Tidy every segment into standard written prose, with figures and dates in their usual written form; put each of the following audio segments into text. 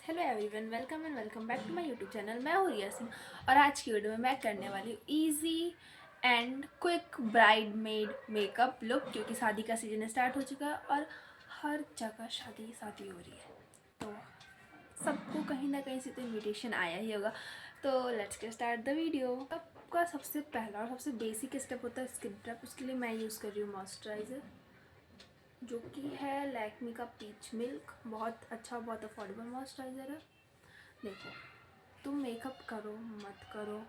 Hello everyone, welcome and welcome back to my YouTube channel. मैं हूँ रिया सिंह और आज की वीडियो में मैं करने वाली हूँ easy and quick bride made makeup look, क्योंकि शादी का सीजन स्टार्ट हो चुका है और हर जगह शादी शादी हो रही है, तो सबको कहीं ना कहीं से तो इन्विटेशन आया ही होगा। तो let's get start the video. आपका सबसे पहला और सबसे बेसिक स्टेप होता है स्किन प्रेप। उसके लिए मैं यूज़ कर रही हूँ मॉइस्चराइज़र, जो कि है लैक्मी का पीच मिल्क। बहुत अच्छा, बहुत अफोर्डेबल मॉइस्चराइज़र है। देखो, तुम मेकअप करो मत करो,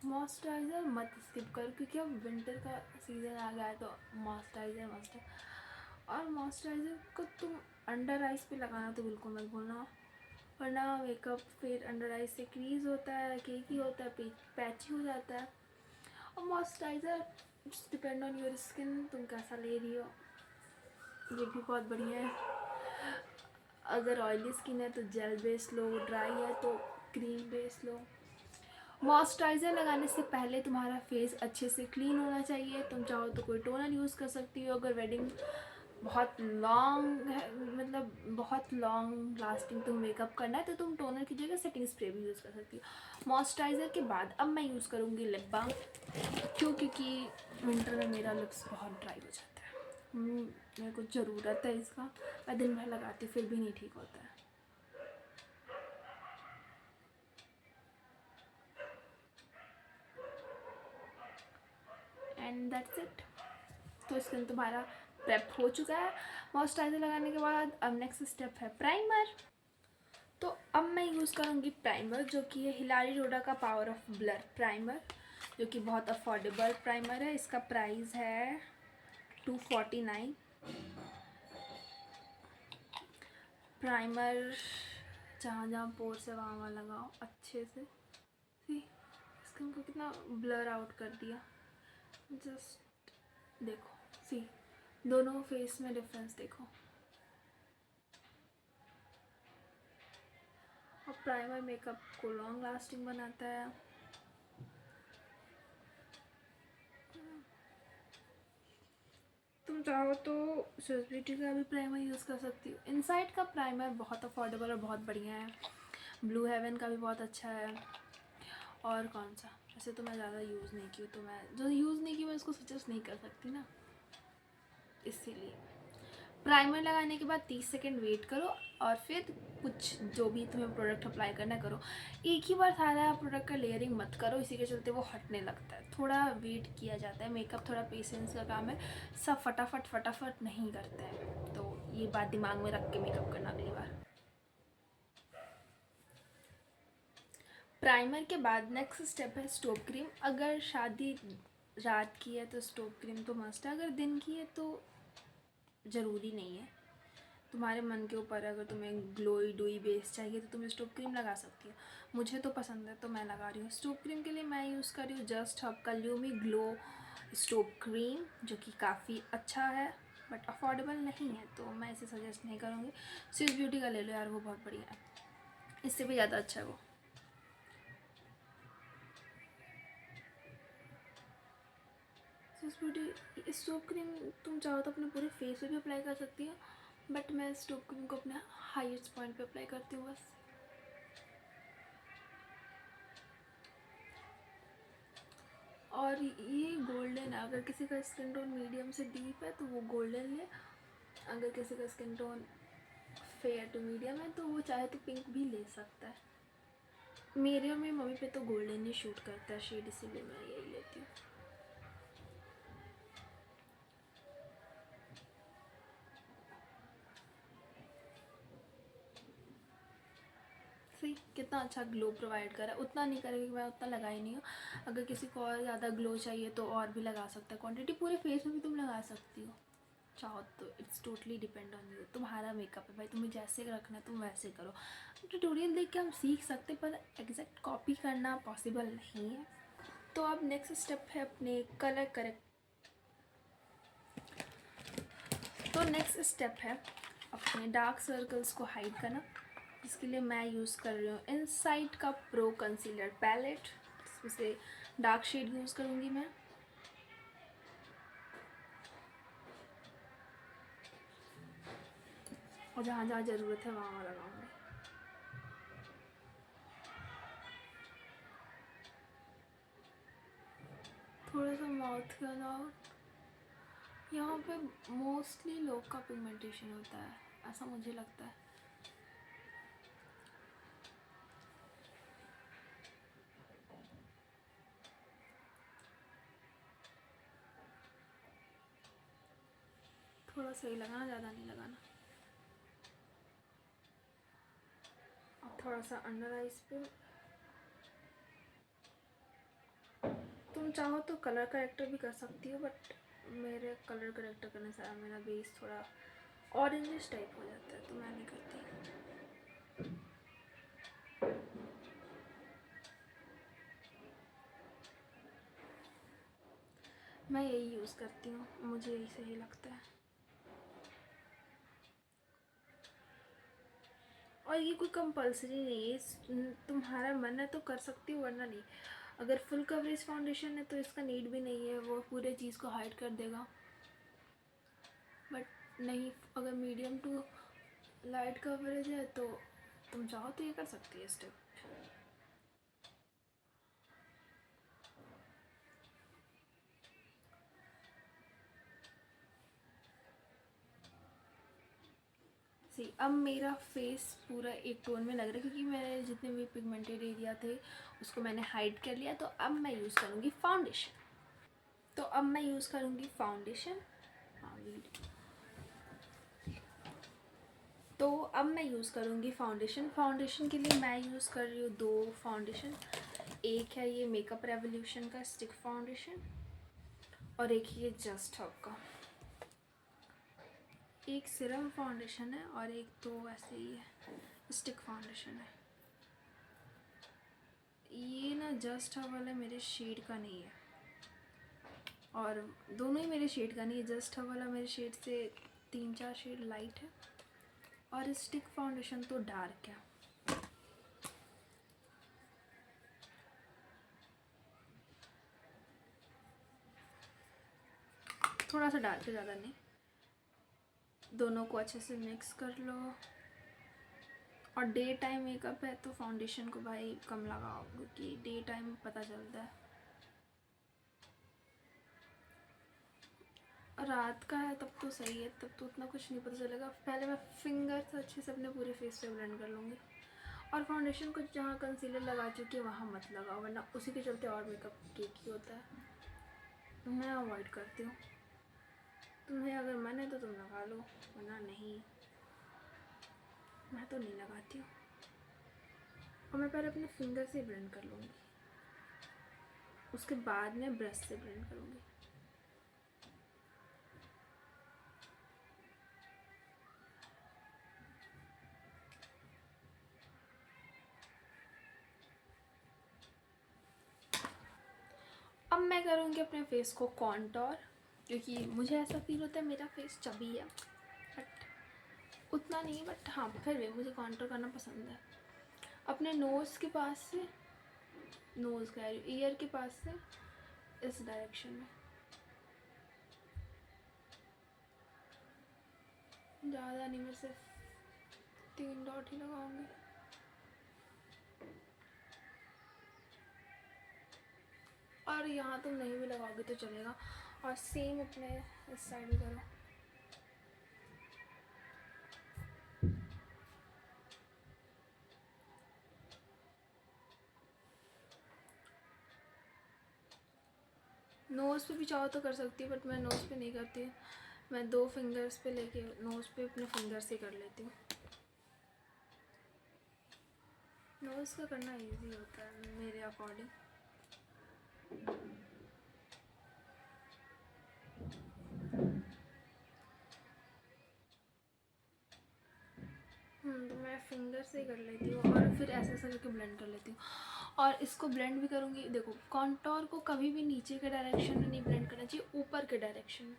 मॉइस्चराइज़र मत स्किप करो, क्योंकि अब विंटर का सीज़न आ गया है तो मॉइस्चराइज़र मस्त है। और मॉइस्चराइज़र को तुम अंडर आइज़ पे लगाना तो बिल्कुल मत भूलना, वरना मेकअप फिर अंडर आइज़ से क्रीज होता है, केकी होता है, पैची हो जाता है। और moisturiser depend on your skin, तुम कैसा ले रही हो, ये भी बहुत बढ़िया है। अगर ऑयली स्किन है तो जेल बेस लो, ड्राई है तो क्रीम बेस लो। मॉइस्चराइज़र लगाने से पहले तुम्हारा फेस अच्छे से क्लीन होना चाहिए। तुम चाहो तो कोई टोनर यूज़ कर सकती हो। अगर वेडिंग बहुत लॉन्ग है, मतलब बहुत लॉन्ग लास्टिंग तुम मेकअप करना है, तो तुम टोनर की जगह सेटिंग स्प्रे भी यूज़ कर सकती हो। मॉइस्चराइज़र के बाद अब मैं यूज़ करूँगी लिप बाम। क्योंकि विंटर में मेरा लिप्स बहुत ड्राई हो जाता है। मेरे को ज़रूरत है इसका, मैं दिन भर लगाती फिर भी नहीं ठीक होता है। And that's it. तो स्किन तुम्हारा प्रेप हो चुका है मॉइस्चराइज़र लगाने के बाद। अब नेक्स्ट स्टेप है प्राइमर। तो अब मैं यूज़ करूँगी प्राइमर, जो कि है हिलारी रोडा का पावर ऑफ ब्लर प्राइमर, जो कि बहुत अफोर्डेबल प्राइमर है। इसका प्राइस है 249। प्राइमर जहाँ जहाँ पोर्स है वहाँ वहाँ लगाओ अच्छे से। सी, स्किन को कितना ब्लर आउट कर दिया। जस्ट देखो, सी, दोनों फेस में डिफरेंस देखो। और प्राइमर मेकअप को लॉन्ग लास्टिंग बनाता है। तुम चाहो तो स्विस ब्यूटी का भी प्राइमर यूज़ कर सकती हो। इनसाइड का प्राइमर बहुत अफोर्डेबल और बहुत बढ़िया है। ब्लू हेवन का भी बहुत अच्छा है। और कौन सा, वैसे तो मैं ज़्यादा यूज़ नहीं की हूँ, तो मैं जो यूज़ नहीं की मैं उसको सजेस्ट नहीं कर सकती ना, इसीलिए। प्राइमर लगाने के बाद 30 सेकेंड वेट करो और फिर कुछ जो भी तुम्हें प्रोडक्ट अप्लाई करना करो। एक ही बार सारा प्रोडक्ट का लेयरिंग मत करो, इसी के चलते वो हटने लगता है। थोड़ा वेट किया जाता है, मेकअप थोड़ा पेशेंस का काम है, सब फटाफट फटाफट नहीं करते हैं, तो ये बात दिमाग में रख के मेकअप करना अगली बार। प्राइमर के बाद नेक्स्ट स्टेप है स्टोव क्रीम। अगर शादी रात की है तो स्टोव क्रीम तो मस्ट है, अगर दिन की है तो ज़रूरी नहीं है, तुम्हारे मन के ऊपर है। अगर तुम्हें ग्लोई डोई बेस चाहिए तो तुम स्टोव क्रीम लगा सकती हो। मुझे तो पसंद है तो मैं लगा रही हूँ। स्टोव क्रीम के लिए मैं यूज़ कर रही हूँ जस्ट हब का ल्यूमी ग्लो स्टोव क्रीम, जो कि काफ़ी अच्छा है बट अफोर्डेबल नहीं है, तो मैं इसे सजेस्ट नहीं करूँगी। स्विस ब्यूटी का ले लो यार, वो बहुत बढ़िया है, इससे भी ज़्यादा अच्छा है वो। स्विस ब्यूटी स्टोव क्रीम तुम चाहो तो अपने पूरे फेस पे भी अप्लाई कर सकती हो, बट मैं स्टोव क्रीम को अपने हाईएस्ट पॉइंट पे अप्लाई करती हूँ बस। और ये गोल्डन है, अगर किसी का स्किन टोन मीडियम से डीप है तो वो गोल्डन ले। अगर किसी का skin tone fair to medium है तो वो चाहे तो पिंक भी ले सकता है। मेरे और मेरी मम्मी पे तो गोल्डन ही शूट करता है शेड, इसीलिए मैं यही लेती हूँ। सी कितना अच्छा ग्लो प्रोवाइड कर रहा है। उतना नहीं करेगा, मैं उतना लगाई नहीं हूँ। अगर किसी को और ज़्यादा ग्लो चाहिए तो और भी लगा सकता है, क्वांटिटी पूरे फेस में भी तुम लगा सकती हो चाहो तो। It's totally depend on you, तुम्हारा मेकअप है भाई, तुम्हें जैसे रखना है तुम वैसे करो। ट्यूटोरियल देख के हम सीख सकते, पर एग्जैक्ट कॉपी करना पॉसिबल नहीं है। तो अब नेक्स्ट स्टेप है अपने कलर करेक्ट। तो नेक्स्ट स्टेप है अपने डार्क सर्कल्स को हाइड करना, जिसके लिए मैं यूज़ कर रही हूँ इनसाइड का प्रो कंसीलर पैलेट। इसमें से डार्क शेड यूज़ करूँगी मैं। और जहाँ जहाँ ज़रूरत है वहाँ लगाऊंगी। थोड़ा सा माउथ के अलावा यहाँ पे मोस्टली लोग का पिगमेंटेशन होता है, ऐसा मुझे लगता है। थोड़ा सही लगाना, ज़्यादा नहीं लगाना। और थोड़ा सा अंडर आइज पे तुम चाहो तो कलर करेक्टर भी कर सकती हो, बट मेरे कलर करेक्टर करने से मेरा बेस थोड़ा ऑरेंजिश टाइप हो जाता है, तो मैं नहीं करती। मैं यही यूज़ करती हूँ, मुझे यही सही लगता है। और ये कोई कंपलसरी नहीं है, तुम्हारा मन है तो कर सकती हो, वरना नहीं। अगर फुल कवरेज फाउंडेशन है तो इसका नीड भी नहीं है, वो पूरे चीज़ को हाइड कर देगा। बट नहीं, अगर मीडियम टू लाइट कवरेज है तो तुम चाहो तो ये कर सकती है स्टेप। सी, अब मेरा फेस पूरा एक टोन में लग रहा है, क्योंकि मेरे जितने भी पिगमेंटेड एरिया थे उसको मैंने हाइड कर लिया। तो अब मैं यूज़ करूँगी फाउंडेशन। फाउंडेशन के लिए मैं यूज़ कर रही हूँ 2 फाउंडेशन। एक है ये मेकअप रेवोल्यूशन का स्टिक फाउंडेशन, और एक ये जस्ट हब का। एक सिरम फाउंडेशन है और एक तो ऐसे ही है, स्टिक फाउंडेशन है। ये ना जस्ट हब वाला मेरे शेड का नहीं है, और दोनों ही मेरे शेड का नहीं है। जस्ट हब वाला मेरे शेड से 3-4 शेड लाइट है, और स्टिक फाउंडेशन तो डार्क है। थोड़ा सा डार्क है, ज़्यादा नहीं। दोनों को अच्छे से मिक्स कर लो। और डे टाइम मेकअप है तो फाउंडेशन को भाई कम लगाओ, क्योंकि डे टाइम पता चलता है। रात का है तब तो सही है, तब तो उतना कुछ नहीं पता चलेगा। पहले मैं फिंगर से अच्छे से अपने पूरे फेस पे ब्लेंड कर लूँगी। और फाउंडेशन को जहाँ कंसीलर लगा चुकी है वहाँ मत लगाओ, वरना उसी के चलते और मेकअप केकी होता है। मैं अवॉइड करती हूँ। तुम्हें अगर मन है तो तुम लगा लो, वरना नहीं। मैं तो नहीं लगाती हूँ। और मैं पहले अपने फिंगर से ब्लेंड कर लूँगी, उसके बाद में ब्रश से ब्लेंड करूँगी। अब मैं करूँगी अपने फेस को कॉन्टोर, क्योंकि मुझे ऐसा फील होता है मेरा फेस चबी है, बट उतना नहीं, बट हाँ फिर भी मुझे कॉन्टोर करना पसंद है। अपने नोज़ के पास से, नोज़ कह रही हूँ, ईयर के पास से इस डायरेक्शन में। ज़्यादा नहीं, मैं सिर्फ 3 डॉट ही लगाऊंगी। और यहाँ तुम नहीं भी लगाओगे तो चलेगा। और सेम अपने इस साइड भी करो। नोज़ पे भी चाहो तो कर सकती है, बट मैं नोज़ पे नहीं करती। मैं 2 फिंगर्स पे लेके नोज़ पे अपने फिंगर से कर लेती हूँ। नोज़ का करना इजी होता है मेरे अकॉर्डिंग। तो मैं फिंगर से ही कर लेती हूँ, और फिर ऐसे ऐसे करके ब्लेंड कर लेती हूँ। और इसको ब्लेंड भी करूँगी। देखो, कॉन्टोर को कभी भी नीचे के डायरेक्शन में नहीं ब्लेंड करना चाहिए, ऊपर के डायरेक्शन में,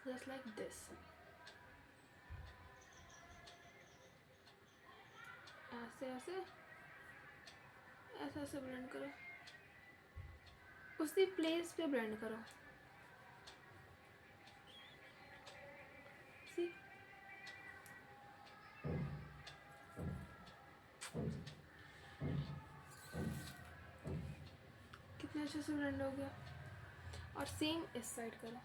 जस्ट लाइक दिस। ऐसे ऐसे ऐसे ऐसे ब्लेंड करो, उसी प्लेस पे ब्लेंड करो। सी, अच्छे से ब्लेंड हो गया। और सेम इस साइड करो।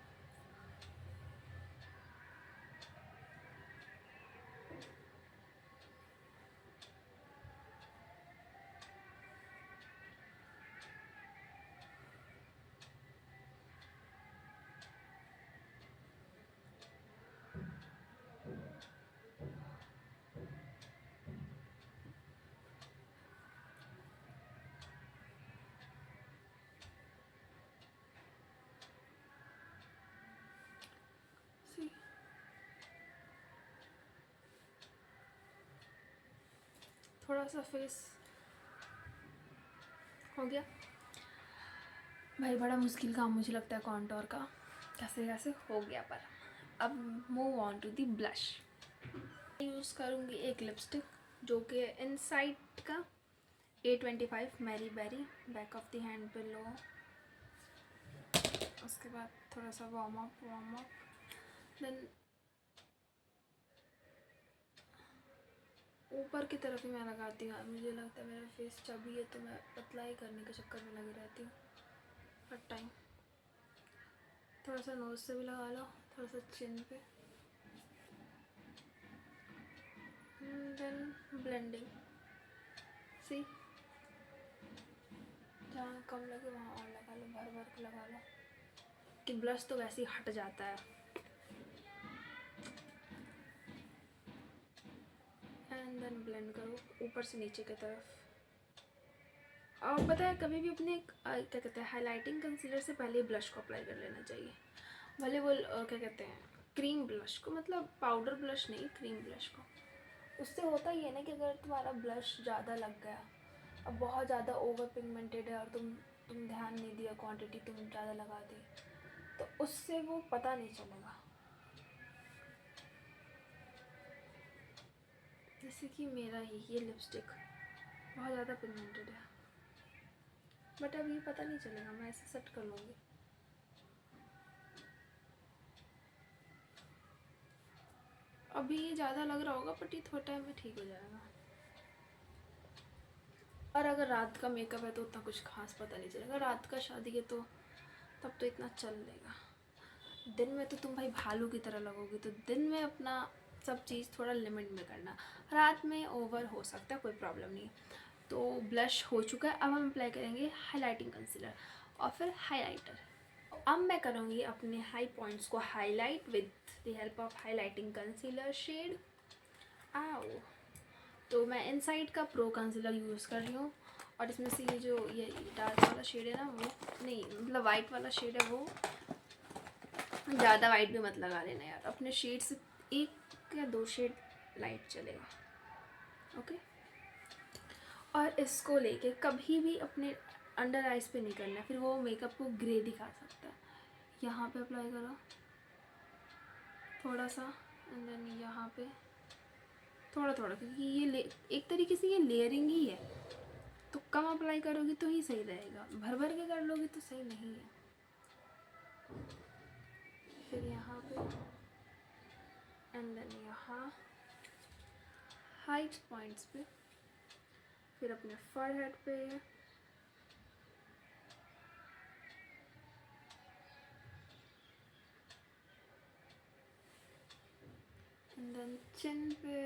सी थोड़ा सा फेस हो गया भाई। बड़ा मुश्किल काम मुझे लगता है कॉन्टोर का, कैसे कैसे हो गया। पर अब move on to the blush. Use करूँगी एक लिपस्टिक जो कि इनसाइड का A25 Mary Berry, back of the hand पे लो। उसके बाद थोड़ा सा वार्म अप देन ऊपर की तरफ ही मैं लगाती हूँ। मुझे लगता है मेरा फेस चबी है तो मैं पतला ही करने के चक्कर में लगी रहती हूँ हर टाइम। थोड़ा सा नोज से भी लगा लो, थोड़ा सा चिन पे, देन ब्लेंडिंग। सी जहाँ कम लगे वहाँ और लगा लो, भर भर के लगा लो कि ब्लश तो वैसे ही हट जाता है। एंड देन ब्लेंड करो ऊपर से नीचे की तरफ। और पता है कभी भी अपने क्या कहते हैं हाइलाइटिंग कंसीलर से पहले ब्लश को अप्लाई कर लेना चाहिए। भले वो क्या कहते हैं क्रीम ब्लश को, मतलब पाउडर ब्लश नहीं, क्रीम ब्लश को। उससे होता ही है ना कि अगर तुम्हारा ब्लश ज़्यादा लग गया, अब बहुत ज़्यादा ओवर पिगमेंटेड है और तुम ध्यान नहीं दिया, क्वांटिटी तुम ज़्यादा लगा दी, तो उससे वो पता नहीं चलेगा। जैसे कि मेरा ही ये लिपस्टिक बहुत ज़्यादा पिगमेंटेड है, बट अब ये पता नहीं चलेगा, मैं ऐसे सेट कर लूँगी। अभी ये ज़्यादा लग रहा होगा बट ये थोड़ा टाइम में ठीक हो जाएगा। और अगर रात का मेकअप है तो उतना कुछ खास पता नहीं चलेगा। रात का शादी है तो तब तो इतना चल लेगा। दिन में तो तुम भाई भालू की तरह लगोगी, तो दिन में अपना सब चीज़ थोड़ा लिमिट में करना। रात में ओवर हो सकता है, कोई प्रॉब्लम नहीं। तो ब्लश हो चुका है, अब हम अप्लाई करेंगे हाइलाइटिंग कंसीलर और फिर हाइलाइटर। अब मैं करूँगी अपने हाई पॉइंट्स को highlight with the help of highlighting concealer shade आओ। तो मैं इनसाइड का प्रो कंसीलर यूज़ कर रही हूँ और इसमें से ये डार्क वाला शेड है ना, वो नहीं मतलब वाइट वाला शेड है, वो ज़्यादा वाइट भी मत लगा लेना यार, अपने शेड से 1 या 2 शेड लाइट चलेगा। ओके। और इसको लेके कभी भी अपने अंडर आइज़ पे नहीं करना, फिर वो मेकअप को ग्रे दिखा सकता है। यहाँ पे अप्लाई करो थोड़ा सा, एंड देन यहाँ पे थोड़ा थोड़ा, क्योंकि ये एक तरीके से ये लेयरिंग ही है, तो कम अप्लाई करोगी तो ही सही रहेगा, भर भर के कर लोगी तो सही नहीं है। फिर यहाँ पे एंड देन यहाँ हाइट पॉइंट्स पे, फिर अपने फॉरहेड पे, एंड देन चिन पे,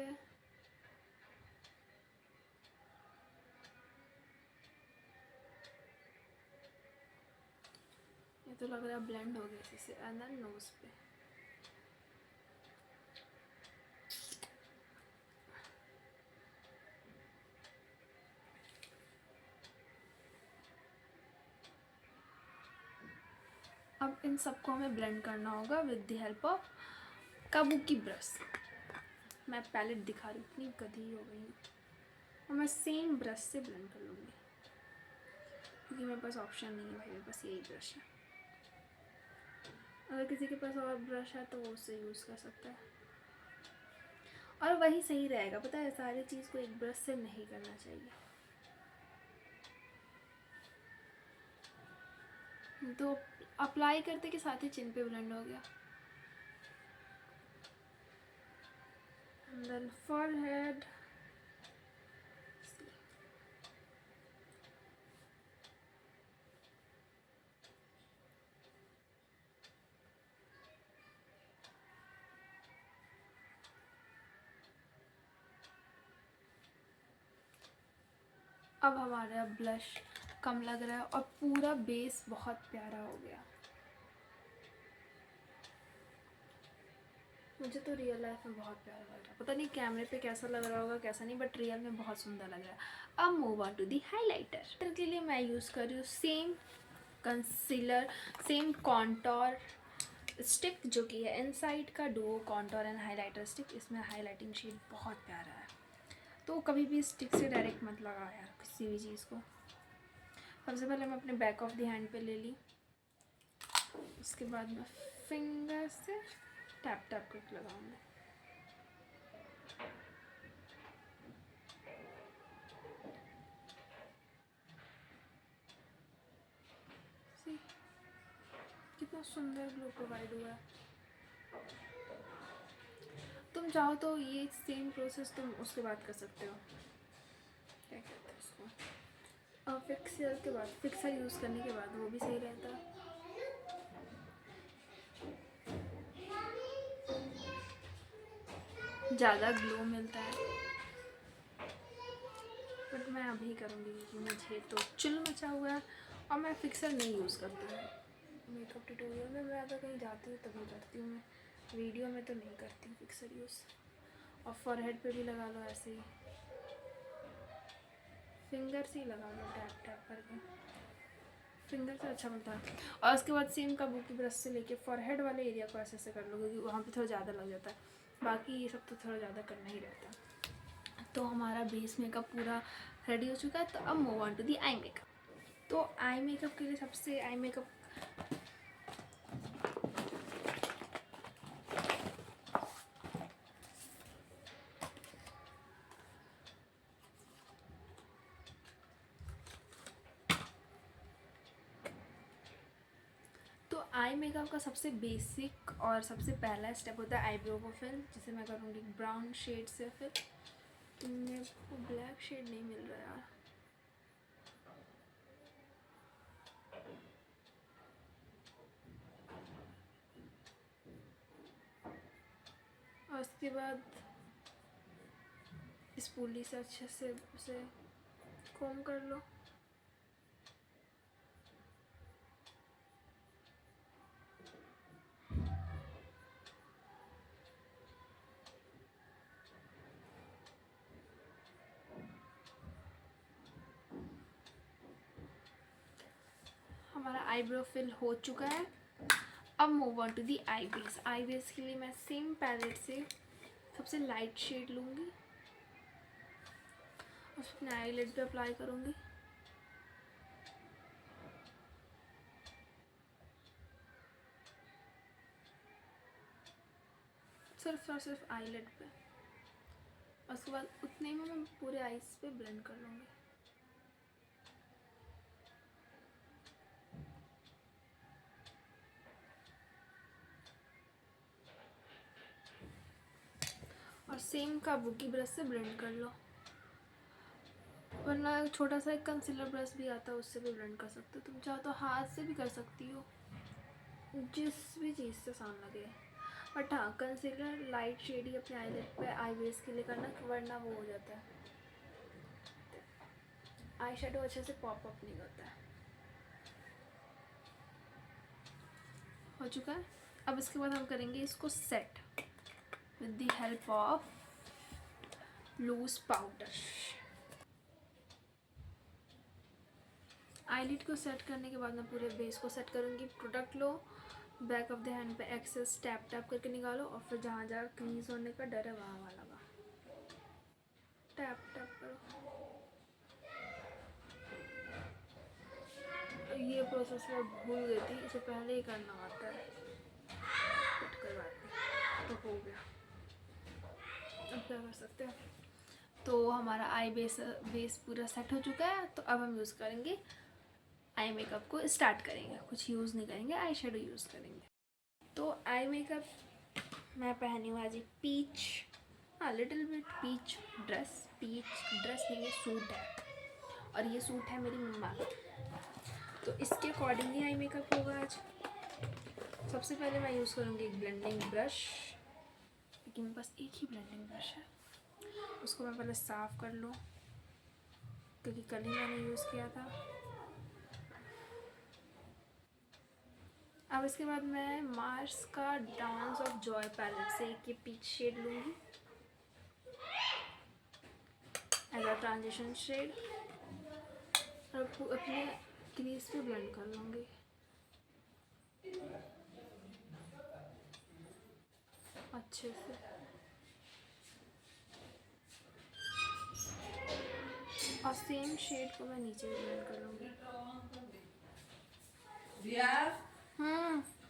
ये तो लग रहा है ब्लेंड हो गया इसी से, एंड देन नोज पे। अब इन सबको हमें ब्लेंड करना होगा with the help of Kabuki brush. मैं पैलेट दिखा रही हूँ, इतनी गधी हो गई हूँ, और मैं सेम ब्रश से ब्लेंड कर लूँगी क्योंकि मेरे पास ऑप्शन नहीं है भाई, मेरे पास यही ब्रश है। अगर किसी के पास और ब्रश है तो वो उससे यूज़ कर सकता है, और वही सही रहेगा। पता है सारी चीज़ को एक ब्रश से नहीं करना चाहिए। तो अप्लाई करते के साथ ही चिन पे ब्लेंड हो गया। एंड देन फॉरहेड, अब हमारा ब्लश कम लग रहा है और पूरा बेस बहुत प्यारा हो गया। मुझे तो रियल लाइफ में बहुत प्यारा लग रहा है, पता नहीं कैमरे पे कैसा लग रहा होगा कैसा नहीं, बट रियल में बहुत सुंदर लग रहा है। अब move on to the highlighter के लिए मैं यूज़ कर रही हूँ same concealer, same contour stick जो कि है इनसाइड का duo contour and highlighter stick. इसमें हाइलाइटिंग शेड बहुत प्यारा है, तो कभी भी स्टिक से डायरेक्ट मत लगाओ यार किसी भी चीज़ को। सबसे पहले मैं अपने बैक ऑफ द हैंड पे ले ली, उसके बाद मैं फिंगर से टैप टैप करके लगाऊंगी। कितना सुंदर ग्लो प्रोवाइड हुआ है। तुम चाहो तो ये सेम प्रोसेस तुम उसके बाद कर सकते हो, क्या कहते हैं उसको, फिक्सर के बाद, फिक्सर यूज़ करने के बाद वो भी सही रहता है। ज़्यादा ग्लो मिलता है, बट मैं अभी करूँगी क्योंकि मुझे तो चिल मचा हुआ है और मैं फिक्सर नहीं यूज़ करती हूँ। मेकअप ट्यूटोरियल में मैं ज़्यादा कहीं जाती हूँ तभी करती हूँ, मैं वीडियो में तो नहीं करती हूँ फिक्सर यूज़। और फॉरहेड पे भी लगा लो ऐसे ही, फिंगर से ही लगा लो टैप टैप करके, फिंगर से अच्छा मिलता है। और उसके बाद सेम काबू की ब्रश से लेके फॉरहेड वाले एरिया को ऐसे ऐसे कर लो क्योंकि वहाँ पे थोड़ा ज़्यादा लग जाता है, बाकी ये सब तो थोड़ा ज़्यादा करना ही रहता है। तो हमारा बेस मेकअप पूरा रेडी हो चुका है। तो अब move on to the eye makeup. तो आई मेकअप के लिए सबसे आई मेकअप आई मेकअप का सबसे बेसिक और सबसे पहला स्टेप होता है आईब्रो को फिल, जिसे मैं करूँगी ब्राउन शेड से फिल। मेरे को ब्लैक शेड नहीं मिल रहा यार, और उसके बाद इस पुली से अच्छे से उसे कोम कर लो। हमारा आईब्रो फिल हो चुका है। अब move on to the eye base. Eye base के लिए मैं सेम पैलेट से सबसे लाइट शेड लूँगी, उस अपने आईलिड पे अप्लाई करूँगी। सिर्फ और सिर्फ आईलिड पे, और उसके बाद उतने में मैं पूरे आईज पे ब्लेंड कर लूँगी। और सेम काबू की ब्रश से ब्लेंड कर लो, वरना छोटा सा एक कंसीलर ब्रश भी आता है उससे भी ब्लेंड कर सकते हो। तुम चाहो तो हाथ से भी कर सकती हो, जिस भी चीज़ से आसान लगे। बट हाँ, कंसीलर लाइट शेड ही अपने आईलिड पे आई बेस के लिए करना, वरना वो हो जाता है, आई शेडो अच्छे से पॉप अप नहीं होता है। हो चुका है। अब इसके बाद हम करेंगे इसको set with the help of loose powder. Eyelid को सेट करने के बाद मैं पूरे बेस को सेट करूँगी। प्रोडक्ट लो, बैक ऑफ द हैंड पे एक्सेस टैप टैप करके निकालो, और फिर जहाँ जहाँ क्रीज होने का डर है वहाँ वहाँ लगा टैप टैप करो। ये प्रोसेस मैं भूल गई थी, इसे पहले ही करना होता है, बट कोई बात नहीं, तो हो गया। अब क्या कर सकते हैं। तो हमारा आई बेस पूरा सेट हो चुका है। तो अब हम यूज़ करेंगे आई मेकअप को स्टार्ट करेंगे, कुछ यूज़ नहीं करेंगे, आई शेडो यूज़ करेंगे। तो आई मेकअप मैं पहनी हूँ आज एक पीच, हाँ little bit peach dress. Peach dress नहीं, ये सूट है, और ये सूट है मेरी मम्मा का, तो इसके अकॉर्डिंग ही आई मेकअप होगा आज। सबसे पहले मैं यूज़ करूँगी एक ब्लेंडिंग ब्रश, क्योंकि मेरे पास एक ही ब्लेंडिंग ब्रश है। उसको मैं पहले साफ़ कर लूँ। क्योंकि कल ही मैंने यूज़ किया था। अब इसके बाद मैं मार्स का डांस ऑफ जॉय पैलेट से एक ये पीच शेड लूँगी एज अ ट्रांजिशन शेड, और अपने क्रीज पे ब्लेंड कर लूँगी। अच्छे से और सेम शेड को मैं नीचे भी ब्लेंड कर लूँगी।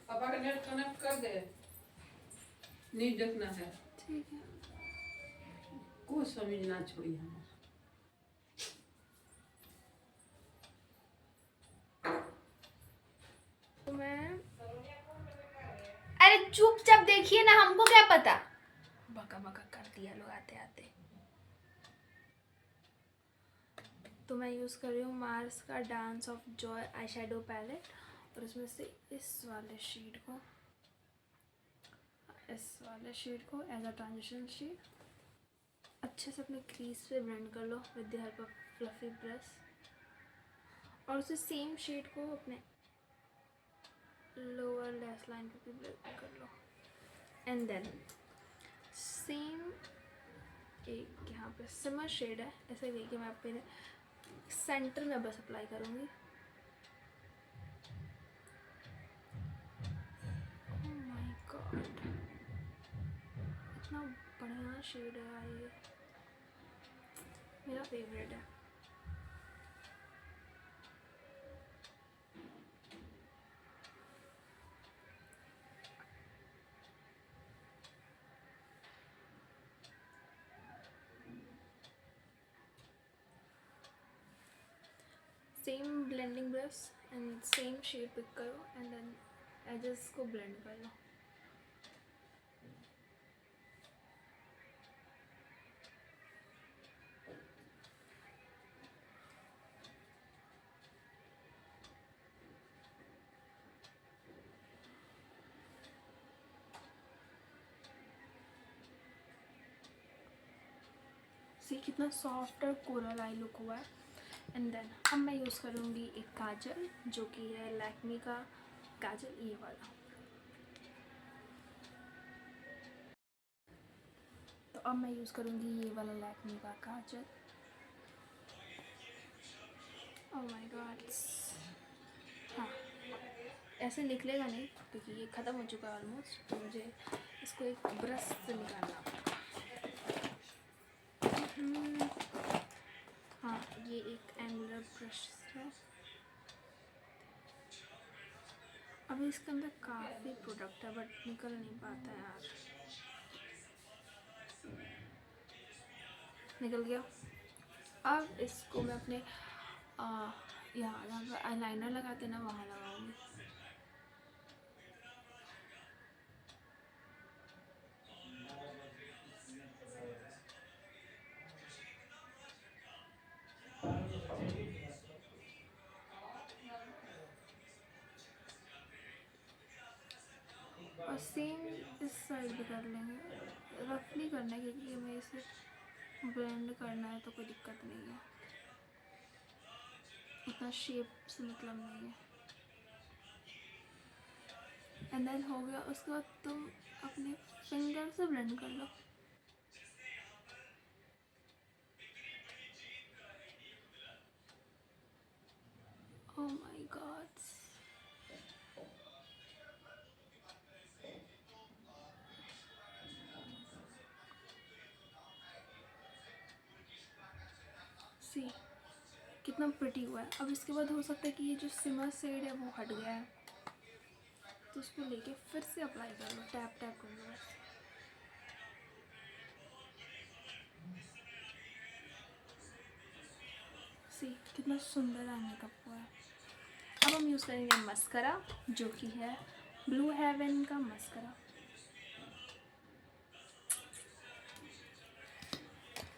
पापा का नेट कनेक्ट कर दे, नीट देखना है। ठीक है। कुछ समझना छोड़ी हम। तो मैं, अरे चुपचाप देखिए ना, हमको क्या पता। बका बका कर दिया लोग आते आते। तो मैं यूज़ कर रही हूँ मार्स का dance of joy eye shadow palette, और इसमें से इस वाले शेड को एज अ ट्रांजिशन शेड अच्छे से अपने क्रीज पे ब्लेंड कर लो with the help of fluffy brush, और उसे सेम शेड को अपने लोअर लैश लाइन पे भी ब्लेंड कर लो। एंड देन सेम एक यहाँ पे सिमर शेड है, ऐसे लेके मैं अपने सेंटर में बस अप्लाई करूँगी। ओह माय गॉड, इतना बढ़िया शेड है यार, ये मेरा फेवरेट है। Same blending brush and same shade pick करो एंड देन एजेस को ब्लेंड कर लो। सी कितना सॉफ्ट और कोरल आई लुक हुआ है। एंड देन अब मैं यूज़ करूँगी एक काजल, जो कि है लैक्मी का काजल, ये वाला। तो अब मैं यूज़ करूँगी ये वाला लैक्मी का काजल। ओह माय गॉड, हाँ ऐसे निकलेगा नहीं क्योंकि ये ख़त्म हो चुका है ऑलमोस्ट, तो मुझे इसको एक ब्रश से निकालना पड़ेगा। हाँ ये एक एंगुलर ब्रश है। अभी इसके अंदर काफ़ी प्रोडक्ट है बट निकल नहीं पाता है यार। निकल गया। अब इसको मैं अपने यहाँ जहाँ पर आईलाइनर लगाते हैं ना, वहाँ लगाऊंगी। और सेम इस साइड भी कर लेंगे, रफली करना है क्योंकि हमें इसे ब्लेंड करना है तो कोई दिक्कत नहीं है, उतना शेप से मतलब नहीं है। एंड देन हो गया। उसके बाद तुम अपने फिंगर से ब्लेंड कर लो। ओह माय गॉड, सी कितना प्रिटी हुआ है। अब इसके बाद हो सकता है कि ये जो सिमर शेड है वो हट गया है, तो उसको लेके फिर से अप्लाई कर लो, टैप टैप कर लो। सी कितना सुंदर है मेकअप हुआ है। अब हम यूज़ करेंगे मस्करा, जो कि है ब्लू हेवन का मस्करा,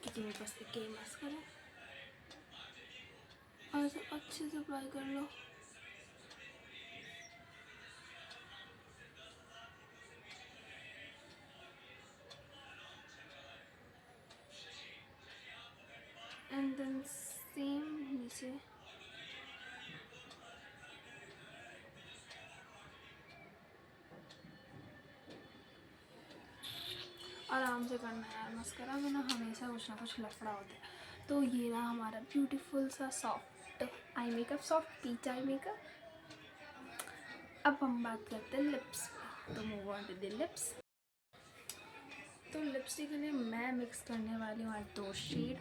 क्योंकि मेरे पास एक ही मस्करा है। और इसे अच्छे से अप्लाई कर लो। एंड देन सेम आराम से करना है यार, मस्करा में ना हमेशा कुछ ना कुछ लफड़ा होता है। तो ये रहा हमारा ब्यूटीफुल सा soft eye makeup, soft peach eye makeup. अब हम बात करते हैं लिप्स पे, तो move on to the lips. तो लिपस्टिक के लिए मैं मिक्स करने वाली हूँ आज 2 शेड,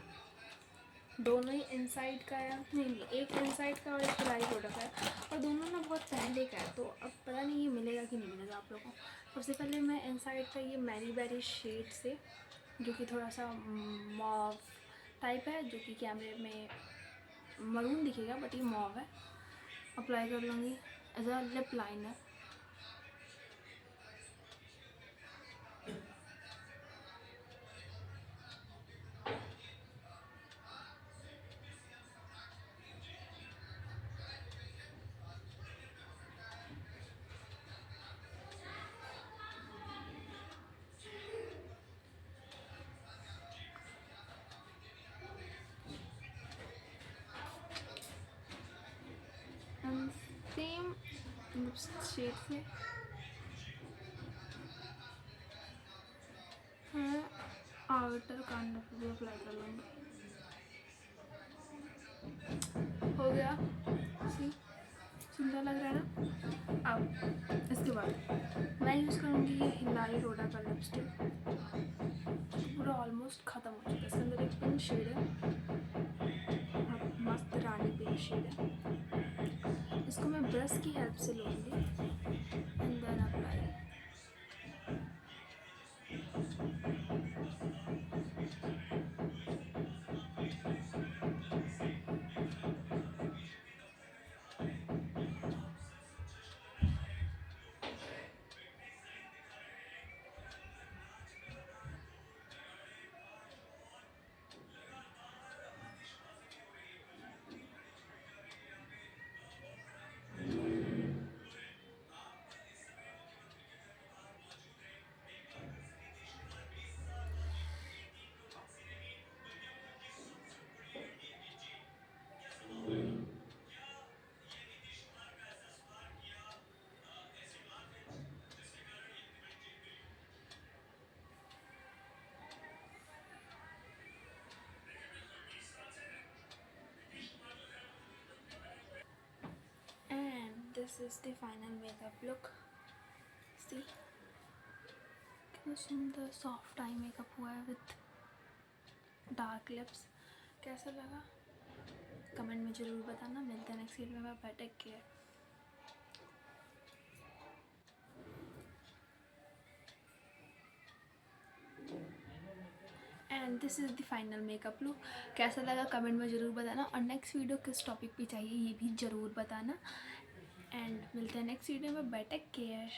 दोनों ही इनसाइड का है, नहीं एक इनसाइड का और एक ड्राई प्रोडक्ट है, और दोनों ना बहुत पहले का है, तो अब पता नहीं ये मिलेगा कि नहीं मिलेगा आप लोगों को। सबसे पहले मैं इनसाइड का ये मैरी बेरी शेड से, जो कि थोड़ा सा मॉव टाइप है, जो कि कैमरे में मरून दिखेगा बट ये मॉव है, अप्लाई कर लूँगी as a lip liner. Same shade से मैं आउटर कॉर्नर पे भी अप्लाई कर लूँगी। हो गया, सी सुंदर लग रहा है ना। अब इसके बाद मैं यूज़ करूँगी ये हिलाई रोडा का लिपस्टिक, पूरा ऑलमोस्ट ख़त्म हो चुका है। इसके अंदर एक पिंक शेड है, बहुत मस्त रानी पिंक शेड है। इसको मैं ब्रश की हेल्प से लूँगी and then apply. And this is the final makeup look. See, कितना सुंदर सॉफ्ट आई मेकअप हुआ है विथ डार्क लिप्स। कैसा लगा कमेंट में ज़रूर बताना। मिलते हैं नेक्स्ट वीडियो में। Bye, take care. And this is the final makeup look. कैसा लगा कमेंट में ज़रूर बताना, और नेक्स्ट वीडियो किस टॉपिक पे चाहिए ये भी ज़रूर बताना। एंड मिलते हैं नेक्स्ट वीडियो में। Bye, take care.